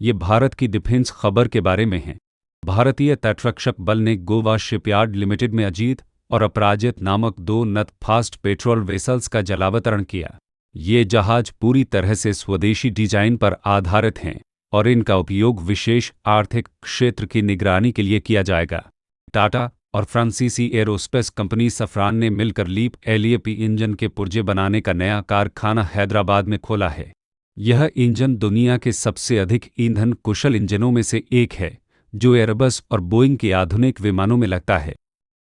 ये भारत की डिफेंस खबर के बारे में है। भारतीय तटरक्षक बल ने गोवा शिपयार्ड लिमिटेड में अजीत और अपराजित नामक दो नत फास्ट पेट्रोल वेसल्स का जलावतरण किया। ये जहाज पूरी तरह से स्वदेशी डिजाइन पर आधारित हैं और इनका उपयोग विशेष आर्थिक क्षेत्र की निगरानी के लिए किया जाएगा। टाटा और फ्रांसीसी एरोस्पेस कंपनी सफरान ने मिलकर लीप एलईपी इंजन के पुर्जे बनाने का नया कारखाना हैदराबाद में खोला है। यह इंजन दुनिया के सबसे अधिक ईंधन कुशल इंजनों में से एक है, जो एयरबस और बोइंग के आधुनिक विमानों में लगता है।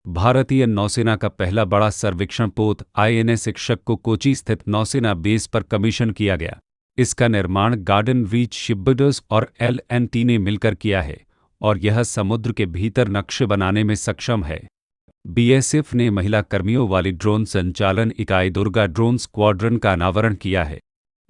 भारतीय नौसेना का पहला बड़ा सर्वेक्षण पोत आईएनएस शिक्षक को कोची स्थित नौसेना बेस पर कमीशन किया गया। इसका निर्माण गार्डन रीच शिपबिल्डर्स और एल&टी ने मिलकर किया है और यह समुद्र के भीतर नक्शे बनाने में सक्षम है। बीएसएफ ने महिला कर्मियों वाली ड्रोन संचालन इकाई दुर्गा ड्रोन स्क्वाड्रन का अनावरण किया है।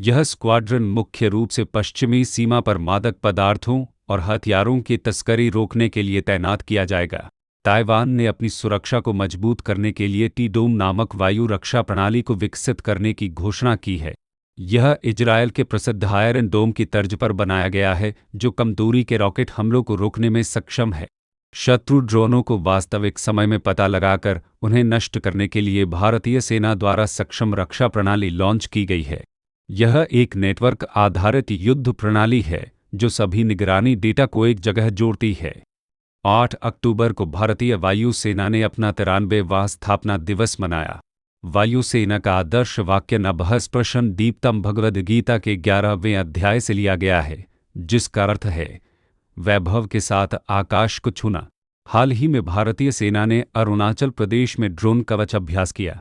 यह स्क्वाड्रन मुख्य रूप से पश्चिमी सीमा पर मादक पदार्थों और हथियारों की तस्करी रोकने के लिए तैनात किया जाएगा। ताइवान ने अपनी सुरक्षा को मजबूत करने के लिए टी-डोम नामक वायु रक्षा प्रणाली को विकसित करने की घोषणा की है। यह इजरायल के प्रसिद्ध आयरन डोम की तर्ज पर बनाया गया है, जो कम दूरी के रॉकेट हमलों को रोकने में सक्षम है। शत्रु ड्रोनों को वास्तविक समय में पता लगाकर उन्हें नष्ट करने के लिए भारतीय सेना द्वारा सक्षम रक्षा प्रणाली लॉन्च की गई है। यह एक नेटवर्क आधारित युद्ध प्रणाली है जो सभी निगरानी डेटा को एक जगह जोड़ती है। 8 अक्टूबर को भारतीय वायुसेना ने अपना 93वां स्थापना दिवस मनाया। वायुसेना का आदर्श वाक्य नभः स्पृशन् दीप्तम् भगवद गीता के 11वें अध्याय से लिया गया है, जिसका अर्थ है वैभव के साथ आकाश को छूना। हाल ही में भारतीय सेना ने अरुणाचल प्रदेश में ड्रोन कवच अभ्यास किया।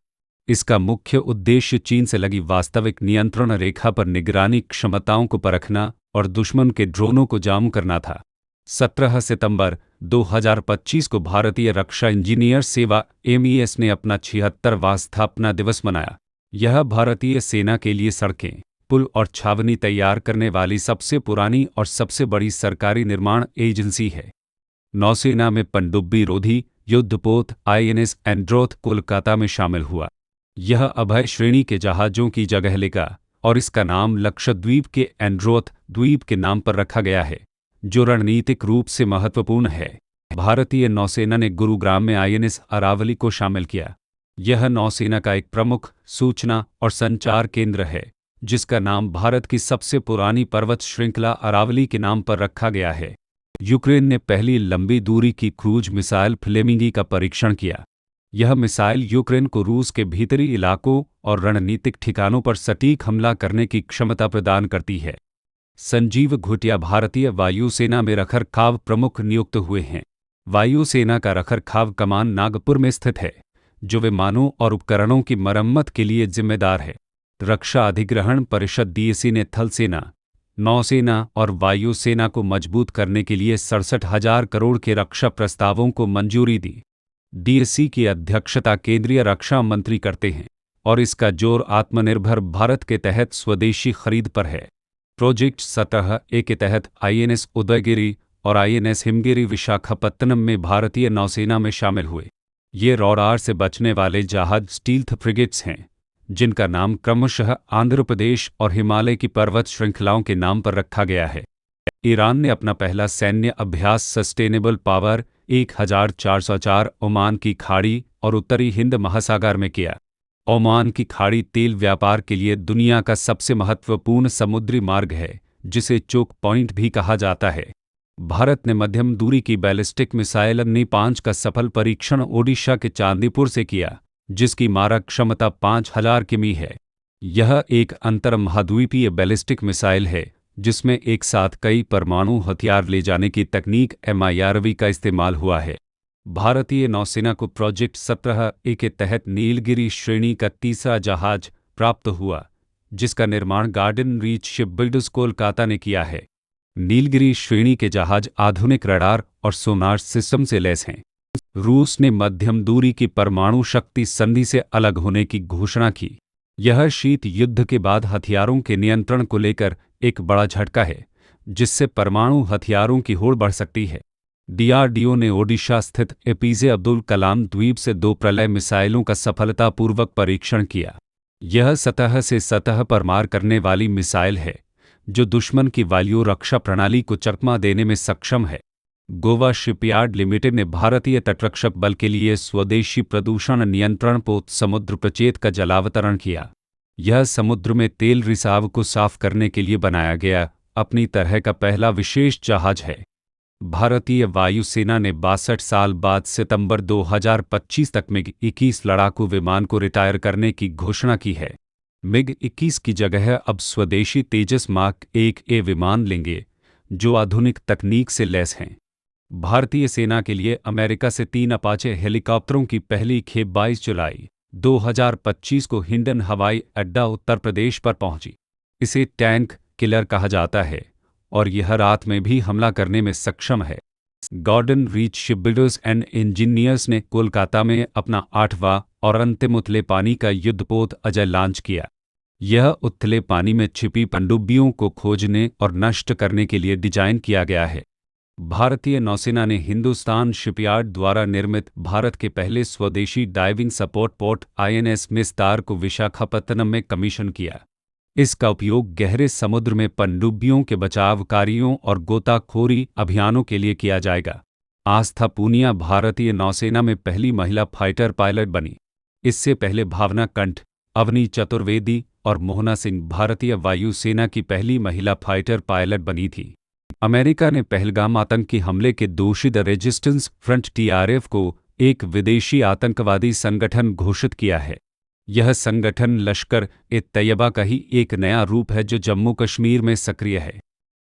इसका मुख्य उद्देश्य चीन से लगी वास्तविक नियंत्रण रेखा पर निगरानी क्षमताओं को परखना और दुश्मन के ड्रोनों को जाम करना था। 17 सितंबर 2025 को भारतीय रक्षा इंजीनियर सेवा एमईएस ने अपना 76वां स्थापना दिवस मनाया। यह भारतीय सेना के लिए सड़कें, पुल और छावनी तैयार करने वाली सबसे पुरानी और सबसे बड़ी सरकारी निर्माण एजेंसी है। नौसेना में पनडुब्बी रोधी युद्धपोत आईएनएस एंड्रोथ कोलकाता में शामिल हुआ। यह अभय श्रेणी के जहाजों की जगह लेगा और इसका नाम लक्षद्वीप के एंड्रोथ द्वीप के नाम पर रखा गया है, जो रणनीतिक रूप से महत्वपूर्ण है। भारतीय नौसेना ने गुरुग्राम में आईएनएस अरावली को शामिल किया। यह नौसेना का एक प्रमुख सूचना और संचार केंद्र है, जिसका नाम भारत की सबसे पुरानी पर्वत श्रृंखला अरावली के नाम पर रखा गया है। यूक्रेन ने पहली लंबी दूरी की क्रूज मिसाइल फ्लेमिंगी का परीक्षण किया। यह मिसाइल यूक्रेन को रूस के भीतरी इलाकों और रणनीतिक ठिकानों पर सटीक हमला करने की क्षमता प्रदान करती है। संजीव घुटिया भारतीय वायुसेना में रखरखाव प्रमुख नियुक्त हुए हैं। वायुसेना का रखरखाव कमान नागपुर में स्थित है, जो विमानों और उपकरणों की मरम्मत के लिए जिम्मेदार है। रक्षा अधिग्रहण परिषद डीएसी ने थल सेना, नौसेना और वायुसेना को मजबूत करने के लिए 67,000 करोड़ के रक्षा प्रस्तावों को मंजूरी दी। डीएसी की अध्यक्षता केंद्रीय रक्षा मंत्री करते हैं और इसका जोर आत्मनिर्भर भारत के तहत स्वदेशी खरीद पर है। प्रोजेक्ट 17A के तहत आईएनएस उदयगिरि और आईएनएस हिमगिरि विशाखापत्तनम में भारतीय नौसेना में शामिल हुए। ये रॉडार से बचने वाले जहाज स्टील्थ फ्रिगेट्स हैं, जिनका नाम क्रमशः आंध्र प्रदेश और हिमालय की पर्वत श्रृंखलाओं के नाम पर रखा गया है। ईरान ने अपना पहला सैन्य अभ्यास सस्टेनेबल पावर 1404 ओमान की खाड़ी और उत्तरी हिंद महासागर में किया। ओमान की खाड़ी तेल व्यापार के लिए दुनिया का सबसे महत्वपूर्ण समुद्री मार्ग है, जिसे चोक पॉइंट भी कहा जाता है। भारत ने मध्यम दूरी की बैलिस्टिक मिसाइल अग्नि-5 का सफल परीक्षण ओडिशा के चांदीपुर से किया, जिसकी मारक क्षमता 5000 किमी है। यह एक अंतर्महाद्वीपीय बैलिस्टिक मिसाइल है, जिसमें एक साथ कई परमाणु हथियार ले जाने की तकनीक MIRV का इस्तेमाल हुआ है। भारतीय नौसेना को प्रोजेक्ट 17A के तहत नीलगिरी श्रेणी का तीसरा जहाज प्राप्त हुआ, जिसका निर्माण गार्डन रीच शिपबिल्डर्स कोलकाता ने किया है। नीलगिरी श्रेणी के जहाज आधुनिक रडार और सोनार सिस्टम से लैस हैं। रूस ने मध्यम दूरी की परमाणु शक्ति संधि से अलग होने की घोषणा की। यह शीत युद्ध के बाद हथियारों के नियंत्रण को लेकर एक बड़ा झटका है, जिससे परमाणु हथियारों की होड़ बढ़ सकती है। डीआरडीओ ने ओडिशा स्थित एपीजे अब्दुल कलाम द्वीप से 2 प्रलय मिसाइलों का सफलतापूर्वक परीक्षण किया। यह सतह से सतह पर मार करने वाली मिसाइल है, जो दुश्मन की वायु रक्षा प्रणाली को चकमा देने में सक्षम है। गोवा शिपयार्ड लिमिटेड ने भारतीय तटरक्षक बल के लिए स्वदेशी प्रदूषण नियंत्रण पोत समुद्र प्रचेत का जलावतरण किया। यह समुद्र में तेल रिसाव को साफ करने के लिए बनाया गया अपनी तरह का पहला विशेष जहाज है। भारतीय वायुसेना ने 62 साल बाद सितंबर 2025 तक मिग-21 लड़ाकू विमान को रिटायर करने की घोषणा की है। मिग-21 की जगह अब स्वदेशी तेजस मार्क 1A विमान लेंगे, जो आधुनिक तकनीक से लैस हैं। भारतीय सेना के लिए अमेरिका से 3 अपाचे हेलीकॉप्टरों की पहली खेप 22 जुलाई 2025 को हिंडन हवाई अड्डा उत्तर प्रदेश पर पहुंची। इसे टैंक किलर कहा जाता है और यह रात में भी हमला करने में सक्षम है। Garden Reach Shipbuilders and Engineers ने कोलकाता में अपना 8वां और अंतिम उथले पानी का युद्धपोत अजय लॉन्च किया। यह उथले पानी में छिपी पनडुब्बियों को खोजने और नष्ट करने के लिए डिजाइन किया गया है। भारतीय नौसेना ने हिंदुस्तान शिपयार्ड द्वारा निर्मित भारत के पहले स्वदेशी diving support port INS mister को विशाखापत्तनम में कमीशन किया। इसका उपयोग गहरे समुद्र में पनडुब्बियों के बचाव कार्यों और गोताखोरी अभियानों के लिए किया जाएगा। आस्था पूनिया भारतीय नौसेना में पहली महिला फाइटर पायलट बनी। इससे पहले भावना कंठ, अवनी चतुर्वेदी और मोहना सिंह भारतीय वायुसेना की पहली महिला फाइटर पायलट बनी थी। अमेरिका ने पहलगाम आतंकी हमले के दोषी द रेजिस्टेंस फ्रंट TRF को एक विदेशी आतंकवादी संगठन घोषित किया है। यह संगठन लश्कर-ए-तैयबा का ही एक नया रूप है जो जम्मू कश्मीर में सक्रिय है।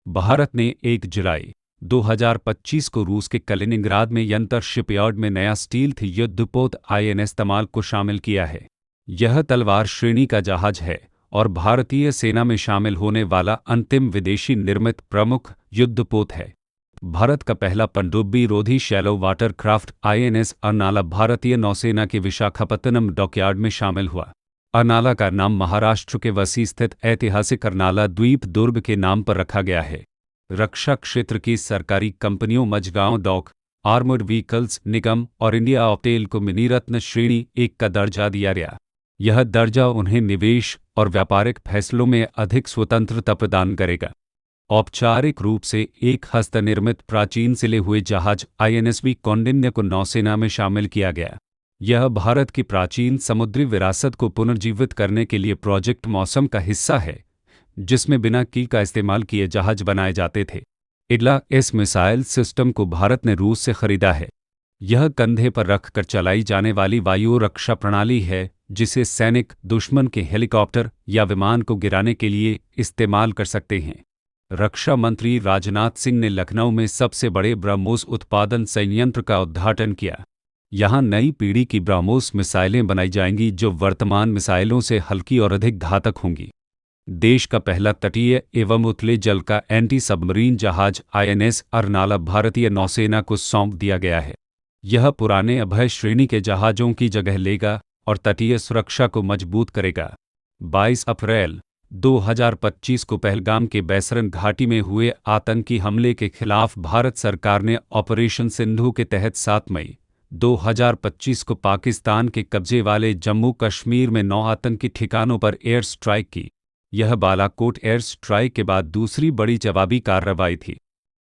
भारत ने 1 जुलाई 2025 को रूस के कलिनिंग्राद में यंतर शिपयार्ड में नया स्टील्थ युद्धपोत INS तमाल को शामिल किया है। यह तलवार श्रेणी का जहाज है और भारतीय सेना में शामिल होने वाला अंतिम विदेशी निर्मित प्रमुख युद्धपोत है। भारत का पहला पनडुब्बी रोधी shallow water craft INS Arnala भारतीय नौसेना के विशाखापत्तनम डॉकयार्ड में शामिल हुआ। अर्नाला का नाम महाराष्ट्र के वसी स्थित ऐतिहासिक अर्नाला द्वीप दुर्ग के नाम पर रखा गया है। रक्षा क्षेत्र की सरकारी कंपनियों मझगांव डॉक, आर्मर्ड व्हीकल्स निगम और इंडिया ऑप्टेल को मिनीरत्न श्रेणी 1 का दर्जा दिया गया। यह दर्जा उन्हें निवेश और व्यापारिक फैसलों में अधिक स्वतंत्रता प्रदान करेगा। औपचारिक रूप से एक हस्तनिर्मित प्राचीन सिले हुए जहाज INSV कौंडिन्य को नौसेना में शामिल किया गया। यह भारत की प्राचीन समुद्री विरासत को पुनर्जीवित करने के लिए प्रोजेक्ट मौसम का हिस्सा है, जिसमें बिना कील का इस्तेमाल किए जहाज बनाए जाते थे। इस मिसाइल सिस्टम को भारत ने रूस से खरीदा है। यह कंधे पर रखकर चलाई जाने वाली वायु रक्षा प्रणाली है, जिसे सैनिक दुश्मन के हेलीकॉप्टर या विमान को गिराने के लिए इस्तेमाल कर सकते हैं। रक्षा मंत्री राजनाथ सिंह ने लखनऊ में सबसे बड़े ब्रह्मोस उत्पादन संयंत्र का उद्घाटन किया। यहां नई पीढ़ी की ब्रह्मोस मिसाइलें बनाई जाएंगी जो वर्तमान मिसाइलों से हल्की और अधिक घातक होंगी। देश का पहला तटीय एवं उथले जल का एंटी सबमरीन जहाज INS अर्नाला भारतीय नौसेना को सौंप दिया गया है। यह पुराने अभय श्रेणी के जहाजों की जगह लेगा और तटीय सुरक्षा को मजबूत करेगा। 22 अप्रैल 2025 को पहलगाम के बैसरन घाटी में हुए आतंकी हमले के खिलाफ भारत सरकार ने ऑपरेशन सिंधु के तहत 7 मई 2025 को पाकिस्तान के कब्जे वाले जम्मू कश्मीर में 9 आतंकी ठिकानों पर एयर स्ट्राइक की। यह बालाकोट एयर स्ट्राइक के बाद दूसरी बड़ी जवाबी कार्रवाई थी।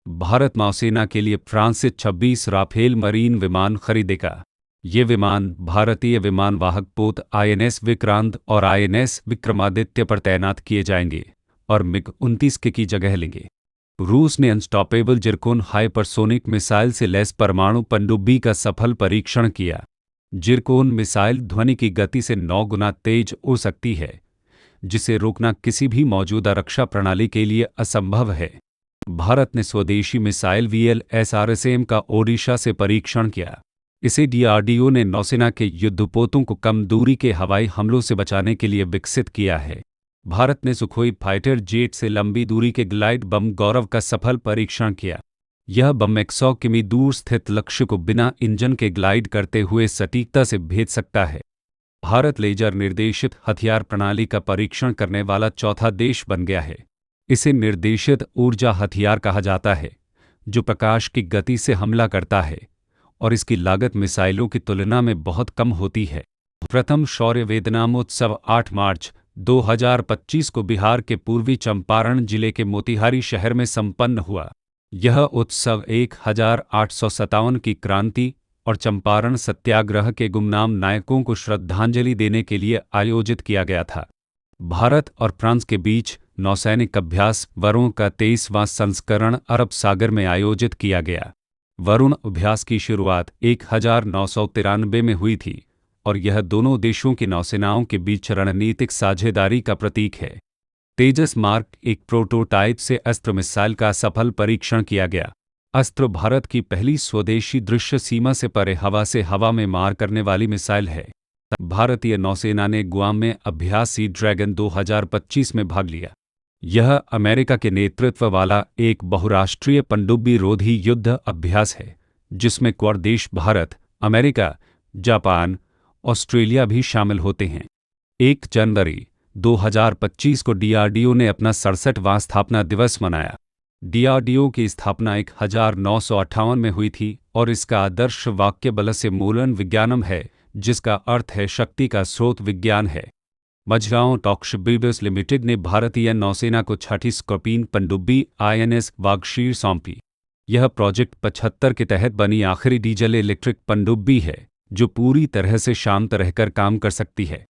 भारत नौसेना के लिए फ्रांस से 26 राफेल मरीन विमान खरीदेगा। ये विमान भारतीय विमान वाहक पोत INS विक्रांत और INS विक्रमादित्य पर तैनात किए जाएंगे और मिग-29 की जगह लेंगे। रूस ने अनस्टॉपेबल जिरकोन हाइपरसोनिक मिसाइल से लैस परमाणु पनडुब्बी का सफल परीक्षण किया। जिरकोन मिसाइल ध्वनि की गति से 9 गुना तेज हो सकती है, जिसे रोकना किसी भी मौजूदा रक्षा प्रणाली के लिए असंभव है। भारत ने स्वदेशी मिसाइल VLSRSM का ओडिशा से परीक्षण किया। इसे DRDO ने नौसेना के युद्धपोतों को कम दूरी के हवाई हमलों से बचाने के लिए विकसित किया है। भारत ने सुखोई फाइटर जेट से लंबी दूरी के ग्लाइड बम गौरव का सफल परीक्षण किया। यह बम 100 किमी दूर स्थित लक्ष्य को बिना इंजन के ग्लाइड करते हुए सटीकता से भेज सकता है। भारत लेजर निर्देशित हथियार प्रणाली का परीक्षण करने वाला चौथा देश बन गया है। इसे निर्देशित ऊर्जा हथियार कहा जाता है, जो प्रकाश की गति से हमला करता है और इसकी लागत मिसाइलों की तुलना में बहुत कम होती है। प्रथम शौर्य वेदनाम उत्सव 8 मार्च 2025 को बिहार के पूर्वी चंपारण जिले के मोतिहारी शहर में संपन्न हुआ। यह उत्सव 1857 की क्रांति और चंपारण सत्याग्रह के गुमनाम नायकों को श्रद्धांजलि देने के लिए आयोजित किया गया था। भारत और फ्रांस के बीच नौसैनिक अभ्यास वरुण का 23वां संस्करण अरब सागर में आयोजित किया गया। वरुण अभ्यास की शुरुआत 1993 में हुई थी और यह दोनों देशों की नौसेनाओं के बीच रणनीतिक साझेदारी का प्रतीक है। तेजस मार्क एक प्रोटोटाइप से अस्त्र मिसाइल का सफल परीक्षण किया गया। अस्त्र भारत की पहली स्वदेशी दृश्य सीमा से परे हवा से हवा में मार करने वाली मिसाइल है। भारतीय नौसेना ने गुआम में अभ्यास सी ड्रैगन 2025 में भाग लिया। यह अमेरिका के नेतृत्व वाला एक बहुराष्ट्रीय पनडुब्बी रोधी युद्ध अभ्यास है, जिसमें क्वाड देश भारत, अमेरिका, जापान, ऑस्ट्रेलिया भी शामिल होते हैं। 1 जनवरी 2025 को डीआरडीओ ने अपना 67वां स्थापना दिवस मनाया। डीआरडीओ की स्थापना 1958 में हुई थी और इसका आदर्श वाक्य बल से मूलन विज्ञानम है, जिसका अर्थ है शक्ति का स्रोत विज्ञान है। मझगांव टॉक्सबिल्डर्स लिमिटेड ने भारतीय नौसेना को 6ठी स्कॉर्पिन पनडुब्बी आईएनएस वागशीर सौंपी। यह प्रोजेक्ट 75 के तहत बनी आखिरी डीजल इलेक्ट्रिक पनडुब्बी है जो पूरी तरह से शांत रहकर काम कर सकती है।